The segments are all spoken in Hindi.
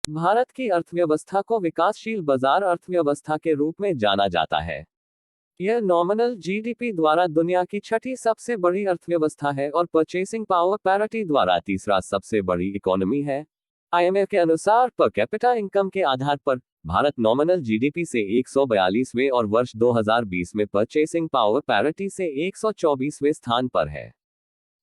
भारत की अर्थव्यवस्था को विकासशील बाजार अर्थव्यवस्था के रूप में जाना जाता है। यह नॉमिनल जीडीपी द्वारा दुनिया की छठी सबसे बड़ी अर्थव्यवस्था है और परचेसिंग पावर पैरिटी द्वारा तीसरा सबसे बड़ी इकोनॉमी है। आईएमएफ के अनुसार पर कैपिटा इनकम के आधार पर भारत नॉमिनल जीडीपी से 142वें और वर्ष 2020 में परचेसिंग पावर पैरिटी से 124वें स्थान पर है।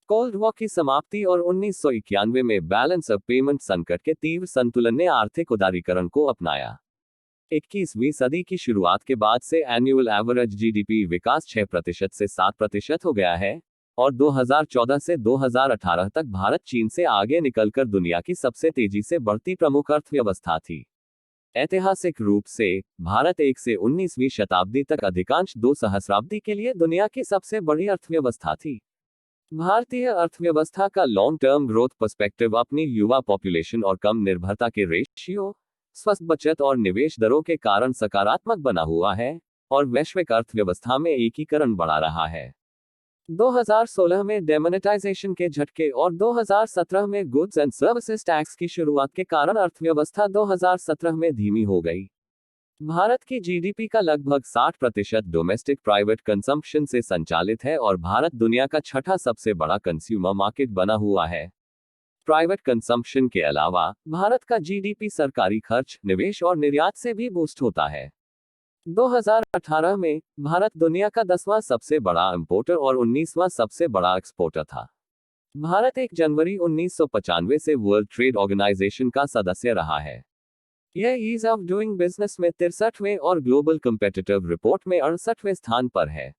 कोल्ड वॉर की समाप्ति और 1991 में बैलेंस ऑफ पेमेंट संकट के तीव्र संतुलन ने आर्थिक उदारीकरण को अपनाया। 21वीं सदी की शुरुआत के बाद से एनुअल एवरेज जीडीपी विकास 6% से 7% हो गया है और 2014 से 2018 तक भारत चीन से आगे निकलकर दुनिया की सबसे तेजी से बढ़ती प्रमुख अर्थव्यवस्था थी। ऐतिहासिक रूप से भारत 1 से 19वीं शताब्दी तक अधिकांश 2 सहस्राब्दी के लिए दुनिया की सबसे बड़ी अर्थव्यवस्था थी। भारतीय अर्थव्यवस्था का लॉन्ग टर्म ग्रोथ पर्सपेक्टिव अपनी युवा पॉपुलेशन और कम निर्भरता के रेशियो, स्वस्थ बचत और निवेश दरों के कारण सकारात्मक बना हुआ है और वैश्विक अर्थव्यवस्था में एकीकरण बढ़ा रहा है। 2016 में डेमोनेटाइजेशन के झटके और 2017 में गुड्स एंड सर्विसेज टैक्स की शुरुआत के कारण अर्थव्यवस्था 2017 में धीमी हो गई। भारत की जीडीपी का लगभग 60% डोमेस्टिक प्राइवेट कंजम्पशन से संचालित है और भारत दुनिया का छठा सबसे बड़ा कंज्यूमर मार्केट बना हुआ है। प्राइवेट कंजम्पशन के अलावा भारत का जीडीपी सरकारी खर्च, निवेश और निर्यात से भी बूस्ट होता है। 2018 में भारत दुनिया का 10वां सबसे बड़ा इंपोर्टर और 19वां सबसे बड़ा एक्सपोर्टर था। भारत 1 जनवरी 1995 से वर्ल्ड ट्रेड ऑर्गेनाइजेशन का सदस्य रहा है। यह ईज ऑफ डूइंग बिजनेस में 63वें और ग्लोबल कम्पिटिटिव रिपोर्ट में 68वें स्थान पर है।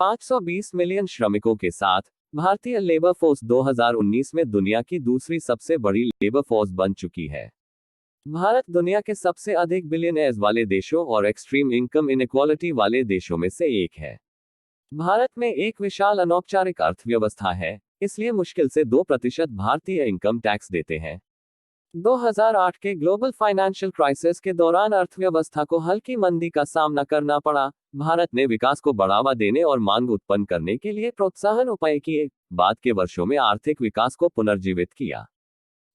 520 मिलियन श्रमिकों के साथ भारतीय लेबर फोर्स 2019 में दुनिया की दूसरी सबसे बड़ी लेबर फोर्स बन चुकी है। भारत दुनिया के सबसे अधिक बिलियनर्स वाले देशों और एक्सट्रीम इनकम इनइक्वालिटी वाले देशों में से एक है। भारत में एक विशाल अनौपचारिक अर्थव्यवस्था है, इसलिए मुश्किल से 2% भारतीय इनकम टैक्स देते हैं। 2008 के ग्लोबल फाइनेंशियल क्राइसिस के दौरान अर्थव्यवस्था को हल्की मंदी का सामना करना पड़ा। भारत ने विकास को बढ़ावा देने और मांग उत्पन्न करने के लिए प्रोत्साहन उपाय किए। बाद के वर्षों में आर्थिक विकास को पुनर्जीवित किया।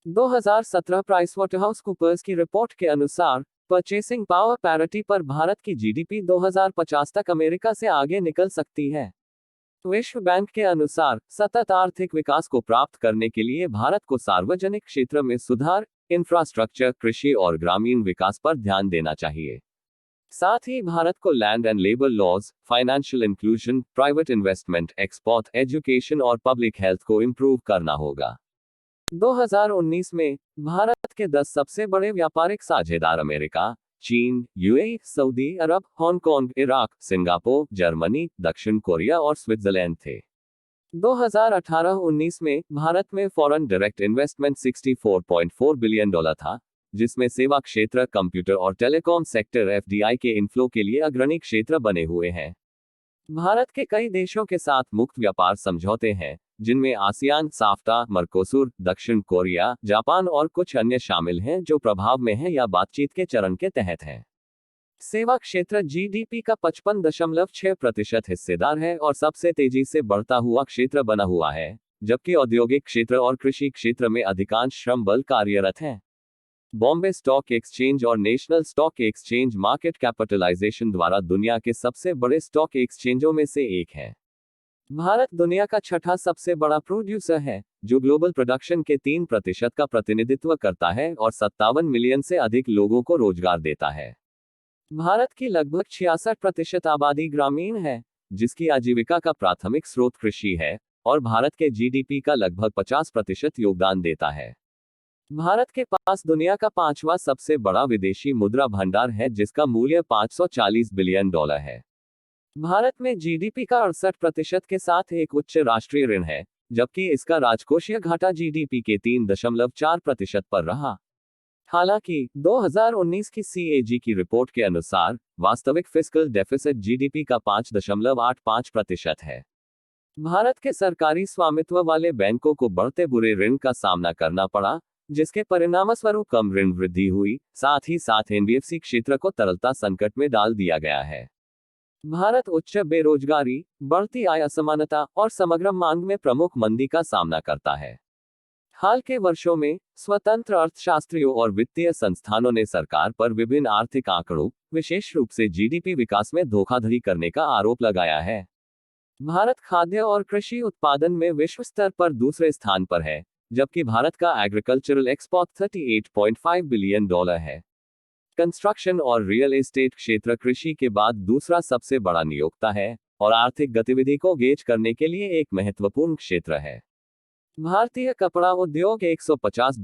2017 प्राइसवाटरहाउसकूपर्स की रिपोर्ट के अनुसार परचेसिंग पावर पैरिटी पर भारत की जीडीपी 2050 तक अमेरिका से आगे निकल सकती है। विश्व बैंक के अनुसार सतत आर्थिक विकास को प्राप्त करने के लिए भारत को सार्वजनिक क्षेत्र में सुधार, इंफ्रास्ट्रक्चर, कृषि और ग्रामीण विकास पर ध्यान देना चाहिए। साथ ही भारत को land and labour laws, financial inclusion, private investment, export, education और पब्लिक हेल्थ को इम्प्रूव करना होगा। 2019 में भारत के 10 सबसे बड़े व्यापारिक साझेदार अमेरिका, चीन, यूएई, सऊदी अरब, हांगकांग, इराक, सिंगापुर, जर्मनी, दक्षिण कोरिया और स्विट्जरलैंड थे। 2018-19 में भारत में फॉरेन डायरेक्ट इन्वेस्टमेंट $64.4 बिलियन था, जिसमें सेवा क्षेत्र, कंप्यूटर और टेलीकॉम सेक्टर एफडीआई के इनफ्लो के लिए अग्रणी क्षेत्र बने हुए हैं। भारत के कई देशों के साथ मुक्त व्यापार समझौते हैं, जिनमें आसियान, साफ्टा, मर्कोसुर, दक्षिण कोरिया, जापान और कुछ अन्य शामिल हैं जो प्रभाव में हैं या बातचीत के चरण के तहत हैं। सेवा क्षेत्र जीडीपी का 55.6% हिस्सेदार है और सबसे तेजी से बढ़ता हुआ क्षेत्र बना हुआ है, जबकि औद्योगिक क्षेत्र और कृषि क्षेत्र में अधिकांश श्रम बल कार्यरत हैं। बॉम्बे स्टॉक एक्सचेंज और national stock exchange market capitalisation द्वारा दुनिया के सबसे बड़े स्टॉक एक्सचेंजों में से एक है। भारत दुनिया का छठा सबसे बड़ा प्रोड्यूसर है, जो ग्लोबल प्रोडक्शन के 3% का प्रतिनिधित्व करता है और 57 मिलियन से अधिक लोगों को रोजगार देता है। भारत की लगभग 66% आबादी ग्रामीण है, जिसकी आजीविका का प्राथमिक स्रोत कृषि है और भारत के जीडीपी का लगभग 50% योगदान देता है। भारत के पास दुनिया का 5वां सबसे बड़ा विदेशी मुद्रा भंडार है, जिसका मूल्य $540 बिलियन है। भारत में जीडीपी का 68% के साथ एक उच्च राष्ट्रीय ऋण है, जबकि इसका राजकोषीय घाटा जीडीपी के 3.4% पर रहा। हालांकि 2019 की सीएजी की रिपोर्ट के अनुसार वास्तविक फिस्कल डेफिसिट जीडीपी का 5.85% है। भारत के सरकारी स्वामित्व वाले बैंकों को बढ़ते बुरे ऋण का सामना करना पड़ा, जिसके परिणामस्वरूप कम ऋण वृद्धि हुई। साथ ही साथ एनबीएफसी क्षेत्र को तरलता संकट में डाल दिया गया है। भारत उच्च बेरोजगारी, बढ़ती आय असमानता और समग्र मांग में प्रमुख मंदी का सामना करता है। हाल के वर्षों में स्वतंत्र अर्थशास्त्रियों और वित्तीय संस्थानों ने सरकार पर विभिन्न आर्थिक आंकड़ों, विशेष रूप से जीडीपी विकास में धोखाधड़ी करने का आरोप लगाया है। भारत खाद्य और कृषि उत्पादन में विश्व स्तर पर दूसरे स्थान पर है, जबकि भारत का एग्रीकल्चरल एक्सपोर्ट $38.5 बिलियन है। कंस्ट्रक्शन और रियल एस्टेट क्षेत्र कृषि के बाद दूसरा सबसे बड़ा नियोक्ता है और आर्थिक गतिविधि को गेज करने के लिए एक महत्वपूर्ण क्षेत्र है। भारतीय कपड़ा उद्योग 150